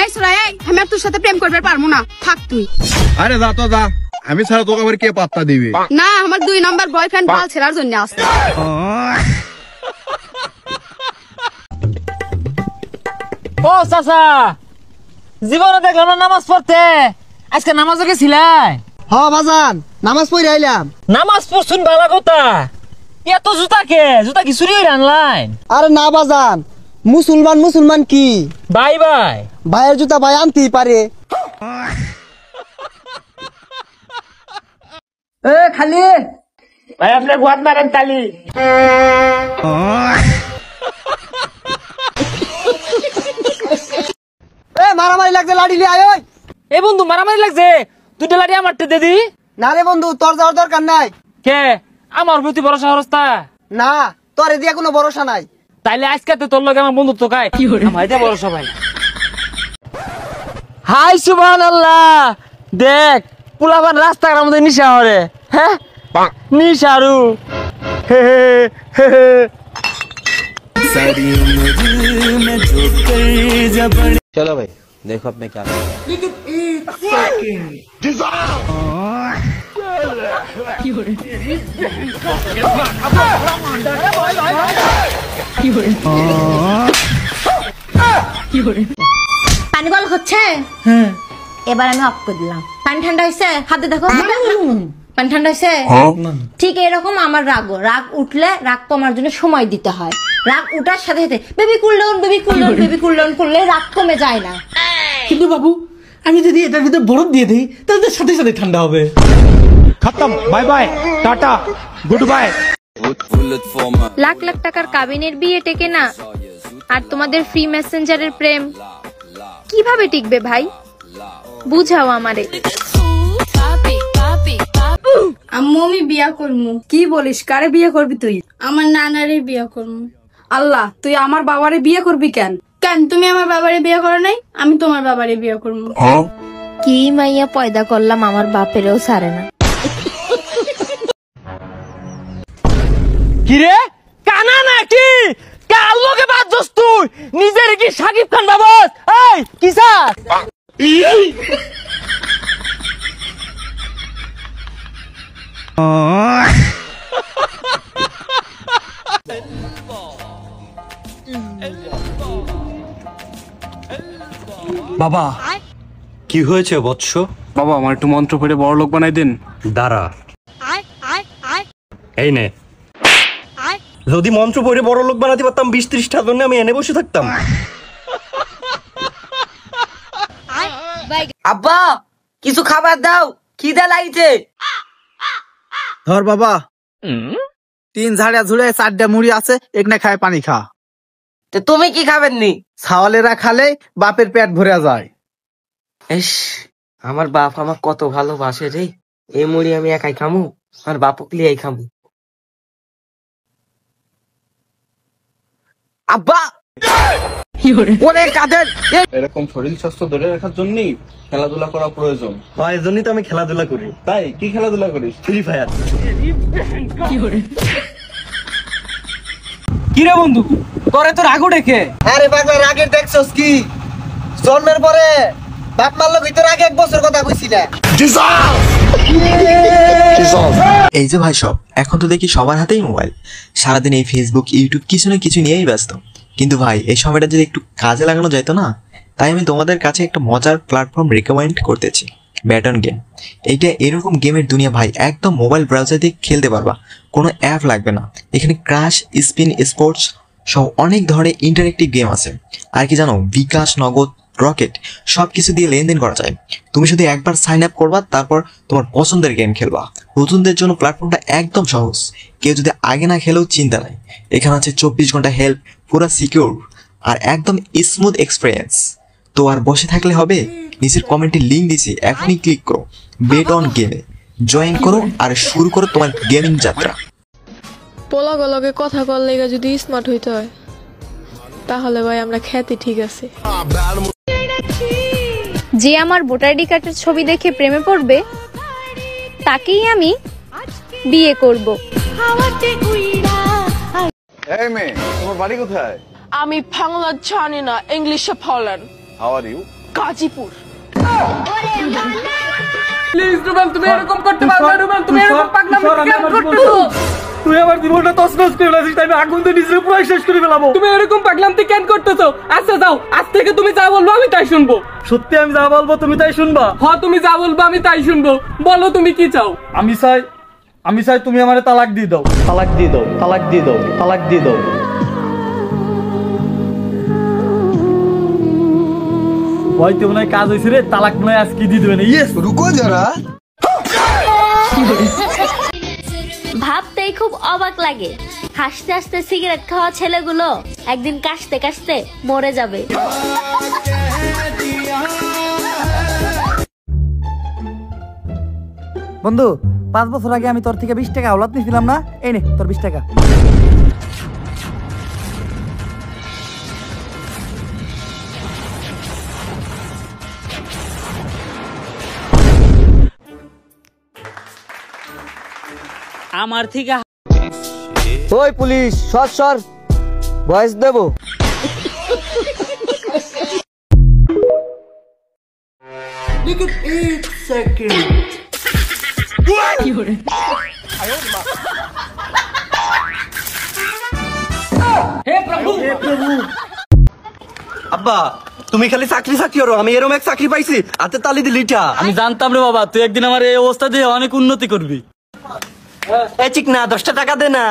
এই সুরা এই আমি আর তোর সাথে প্রেম করবে পারবো না, থাক তুই। আরে যা তো যা, আমি ছাড়া তোকে আবার কে পাত্তা দিবে? না, আমার 2 নম্বর বয়ফ্রেন্ড বাল ছেড়ার জন্য আসছে। ও চাচা, জীবনে দেখলাম না নামাজ পড়তে, আজকে নামাজও গেছিলাই? হ বাজান, নামাজ পড়ে আইলাম। নামাজ পড়ছুন ভালো কথা, এত জুতা কি চুরি হয়ে আনলাই? আরে না বাজান, মুসলমান কি বাই ভাইয়ের জুতা ভাই আনতেই পারে। খালি ভাই আপনি গোয়াত মারেন তালি। মারামারি লাগছে, লাঠি নিয়ে আয়। এ বন্ধু মারামারি লাগছে, দুইটা লাঠি আমারটা দে দি। না রে বন্ধু, তোর যাওয়ার দরকার নাই। কে আমার প্রতি ভরসা হরস্তা? না, তোর এদিকে কোনো ভরসা নাই। তাইলে আজকে তোর লগে আমার বন্ধুত্ব কায় আমার এটা ভরসা ভাই। হাই সুবহানাল্লাহ, দেখ পুলাবান রাস্তার মধ্যে নিশা হরে। হ্যাঁ নিশারু चलो भाई देखो अब मैं क्या পানি গল হচ্ছে, এবার আমি অফ করে দিলাম। পানি ঠান্ডা হয়েছে, হাতে দেখো পানি ঠান্ডা হয়েছে। ঠিক এরকম আমার রাগ উঠলে রাগ কমার জন্য সময় দিতে হয়। রাগ উঠার সাথে সাথে বেবি কুল ডাউন করলে রাগ কমে যায় না। কিন্তু বাবু, আমি যদি এটার ভিতরে বরফ দিয়ে দিই তাহলে সাথে সাথে ঠান্ডা হবে। খতম, bye bye, tata, good bye. Lakh lakh টাকার কাবিনের বিয়ে টেকে না, আর তোমাদের ফ্রি মেসেঞ্জারের প্রেম কিভাবে টিকবে ভাই? বুঝাও আমারে। আম্মু আমি বিয়া করবো। কি বলিস? কারে বিয়ে করবি তুই? আমার নানারে বিয়ে করবো। আল্লাহ, তুই আমার বাবারে বিয়ে করবি কেন? কেন তুমি আমার বাবারে বিয়ে করো নাই? আমি তোমার বাবারে বিয়ে করবো। কি মাইয়া পয়দা করলাম, আমার বাপেরও সারে না। কিরে কানা নাকি কার লগে বাজছস তুই? নিজের কি সাকিব খান বাবস? এই কিসা বাবা কি হয়েছে বৎস? বাবা আমার একটু মন্ত্র পড়ে বড় লোক বানাই দেন। দাঁড়া, এই নে। যদি মন্ত্র পড়ে বড় লোক বানাতে পারতাম 20-30টা জন্য আমি এনে বসে থাকতাম। আব্বা কিছু খাবার দাও, খিদে লাগছে। ধর বাবা, 3 ঝাড়া ঝুড়ে 4টা মুড়ি আছে, একনা খায় পানি খা। তো তুমি কি খাবেন নি? ছাওয়ালেরা খালে বাপের পেট ভরে যায়। ইস, আমার বাপ আমার কত ভালোবাসে রে। এই মুড়ি আমি একাই খামু, আর বাপক লিয়াই খামু। আব্বা ওরে কাদের, এরকম শরীর স্বাস্থ্য ধরে রাখার জন্যই খেলাধুলা করা প্রয়োজন। হয় এজন্যই তো আমি খেলাধুলা করি। তাই কি খেলাধুলা করিস? Free fire. কিরে বন্ধু, তোরে তো রাগু ডেকে? আরে পাগলা, রাগের দেখছস কি? জন্মের পরে বাপ মারলো ভিতর আগে 1 বছর কথা কইছিলা। এই যে ভাই সব, এখন তো দেখি সবার হাতেই মোবাইল, সারাদিন এই ফেসবুক ইউটিউব কিছু না কিছু নিয়েই ব্যস্ত। কিন্তু ভাই এই সময়টা যদি একটু কাজে লাগানো যেত না, তাই আমি তোমাদের কাছে একটা মজার প্ল্যাটফর্ম রিকমেন্ড করতেছি, ব্যাটন গেম। এইটা এরকম গেমের দুনিয়া ভাই, একদম মোবাইল ব্রাউজার দিয়ে খেলতে পারবা, কোনো অ্যাপ লাগবে না। এখানে ক্রাশ, স্পিন, স্পোর্টস সহ অনেক ধরনের ইন্টারেক্টিভ গেম আছে। আর কি জানো, বিকাশ, নগদ, রকেট সব কিছু দিয়ে লেনদেন করা যায়। তুমি শুধু একবার সাইন আপ করবা, তারপর তোমার পছন্দের গেম খেলবা। নতুনদের জন্য প্ল্যাটফর্মটা একদম সহজ, কেউ যদি আগে না খেলেও চিন্তা নাই। এখানে আছে 24 ঘন্টা হেল্প, পুরো সিকিউর আর একদম স্মুথ এক্সপিরিয়েন্স। তো আর বসে থাকলে হবে, নিচের কমেন্টে লিঙ্ক দিছি, এখনই ক্লিক করো, বেট অন গেমে জয়েন করো আর শুরু করো তোমার গেমিং যাত্রা। পোলাগুলোকে কথা কল লেগে যদি স্মার্ট হইতে হয়, তাহলে ভাই আমরা খ্যাতি ঠিক আছে। যে আমার ভোটার আইডি কার্ডের ছবি দেখে প্রেমে পড়বে, তাকেই আমি বিয়ে করব। এই মেয়ে, তোমার বাড়ি কোথায়? আমি বাংলা জানি না, ইংলিশে বলেন। How are you? Gazipur. Please Rubel, তুমি এরকম করতে পারবে না। রুবেল, তুমি এরকম পাগলামি কেন করতেছো? তুই আমার জীবনটা তছনছ করে ফেলেছিস, তাই আমি আগুন দিয়ে নিজে পুরো শেষ করে ফেলাবো। তুমি এরকম পাগলামি কেন করতেছো? আচ্ছা যাও, আজ থেকে তুমি যা বলবো আমি তাই শুনবো। সত্যি আমি যা বলবো তুমি তাই শুনবা? হ্যাঁ, তুমি যা বলবো আমি তাই শুনবো। বলো তুমি কি চাও? আমি চাই তুমি আমারে তালাক দিয়ে দাও। তালাক দিয়ে দাও, তালাক দিয়ে দাও, তালাক দিয়ে দাও। হয়তো মনে হয় কাজ হয়েছে রে, তালাক মনে হয় আজকে দিয়ে দেবে না। ইয়েস, রুকো যারা। ভাবতেই খুব অবাক লাগে, হাসতে হাসতে সিগারেট খাওয়া ছেলেগুলো একদিন কাশতে কাশতে মরে যাবে। বন্ধু, 5 বছর আগে আমি তোর থেকে 20 টাকা আওলাদ নিয়েছিলাম না? এই নে তোর 20 টাকা। আমার থেকে ওই পুলিশ, সর ভয়েস দেবো। আব্বা, তুমি খালি চাকরি চাকরি করো, আমি এরকম এক চাকরি পাইছি, হাতে তালি দিলিটা। আমি জানতাম রে বাবা, তুই একদিন আমার এই অবস্থা দিয়ে অনেক উন্নতি করবি। এই ঠিক না, 10টা টাকা দে না।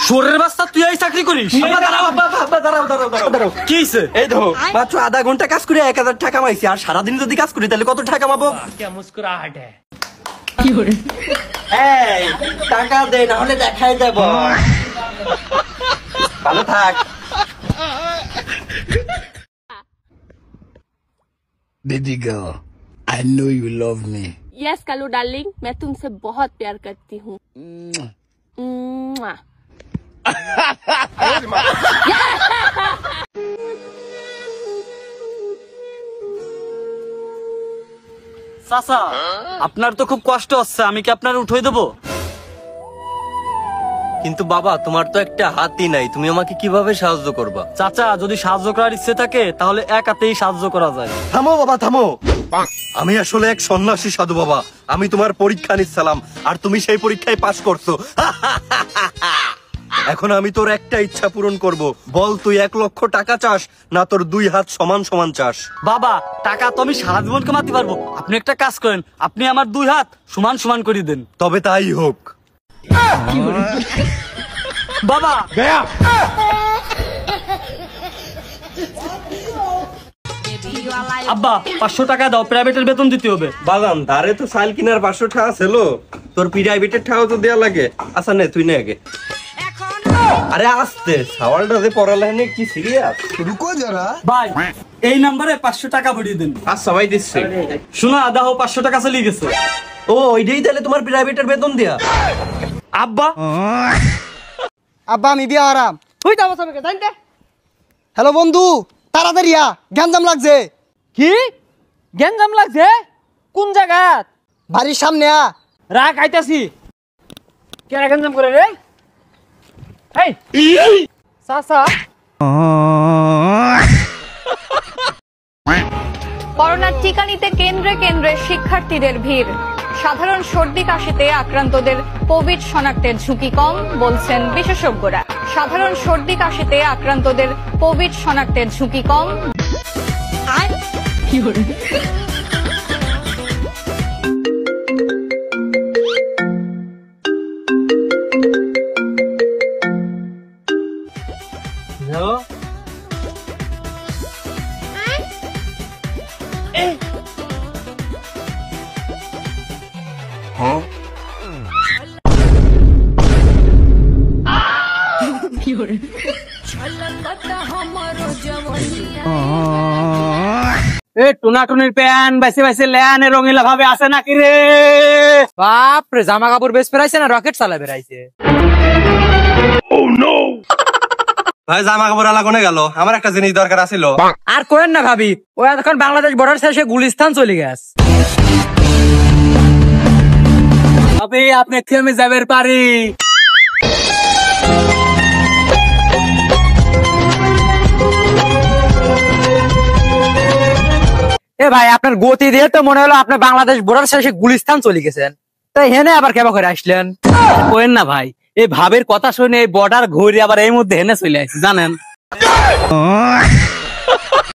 শোরের বাচ্চা, তুই এই চাকরি করিস? দাঁড়াও। কি হইছে? এই দেখো, মাত্র আধা ঘন্টা কাজ করে 1000 টাকা পাইছি, আর সারাদিন যদি কাজ করি তাহলে কত টাকা পাবো? এই টাকা দে, না হলে দেখাই দেব। ভালো থাক। Baby girl, I know you love me. Yes Kalu darling, मैं तुमसे बहुत प्यार करती हूँ। চাচা, আপনার তো খুব কষ্ট হচ্ছে, আমি কি আপনার উঠাই দেবো? কিন্তু বাবা, তোমার তো একটা হাতই নাই, তুমি আমাকে কিভাবে সাহায্য করবা? চাচা, যদি সাহায্য করার ইচ্ছে থাকে তাহলে এক হাতেই সাহায্য করা যায়। থামো বাবা, থামো। আমি আসলে এক সন্ন্যাসী সাধু বাবা। আমি তোমার পরীক্ষা নিচ্ছিলাম, আর তুমি সেই পরীক্ষায় পাশ করছো। এখন আমি তোর একটা ইচ্ছা পূরণ করব। বল, তুই 1 লক্ষ টাকা চাস, না তোর 2 হাত সমান সমান চাস? বাবা, টাকা তো আমি সারা জীবন কামাতে পারবো। আপনি একটা কাজ করেন, আপনি আমার 2 হাত সমান সমান করে দেন। তবে তাই হোক। বাবা গয়া। আব্বা, 500 টাকা দাও, প্রাইভেটের বেতন দিতে হবে। বাদাম ধারে তো চাল কিনার 500 টাকা ছিল, তোর প্রাইভেটের টাকাও তো দেয়া লাগে। আচ্ছা নে, তুই নে আগে। আরে আস্তে, সাওয়ালটা যে পড়ালেখা কি সিরিয়াস? रुको जरा। ভাই, এই নম্বরে 500 টাকা পাঠিয়ে দেন। আচ্ছা ভাই, দিচ্ছি। শোনো, আদা হো 500 টাকা চলে গেছে। ও, ওইটাই তাহলে তোমার প্রাইভেটের বেতন দেয়া? আব্বা, আব্বা আমি বিয়া হারাম। হই যাবো সবকে জানতে। হ্যালো বন্ধু, তাড়াতাড়ি আ, গ্যাঞ্জাম লাগছে। কি গ্যাঞ্জাম লাগছে? কোন জায়গা? বাড়ির সামনে আ। রাখ, আইতাছি। কেন গ্যাঞ্জাম করে রে? এই চাচা, করোনার টিকা নিতে কেন্দ্রে কেন্দ্রে শিক্ষার্থীদের ভিড়। সাধারণ সর্দি কাশিতে আক্রান্তদের কোভিড শনাক্তের ঝুঁকি কম বলছেন বিশেষজ্ঞরা। সাধারণ সর্দি কাশিতে আক্রান্তদের কোভিড শনাক্তের ঝুঁকি কম। টুনাটুনির প্যান বাইসে বাইসে লেয়ানে রঙিলা ভাবে আছে নাকি রে? বাপ রে, জামা কাপড় বেশ ফেরাইছে না রকেট চালা বেরাইছে? ভাই, জামা কাপড় আলা কোনে গেল? আমার একটা জিনিস দরকার আছিল। আর কোয়েন না ভাবি, ও এখন বাংলাদেশ বর্ডার শেষে গুলিস্তান চলে গেছে। আপনি থেমে যাবের পারি। ভাই আপনার গতি দিয়ে তো মনে হলো আপনি বাংলাদেশ বর্ডার শেষে গুলিস্তান চলে গেছেন, তাই হেনে আবার কেবা করে আসলেন? কোয়েন না ভাই, এই ভাবের কথা শুনে এই বর্ডার ঘুরে আবার এই মধ্যে হেনে চলে আসছি জানেন।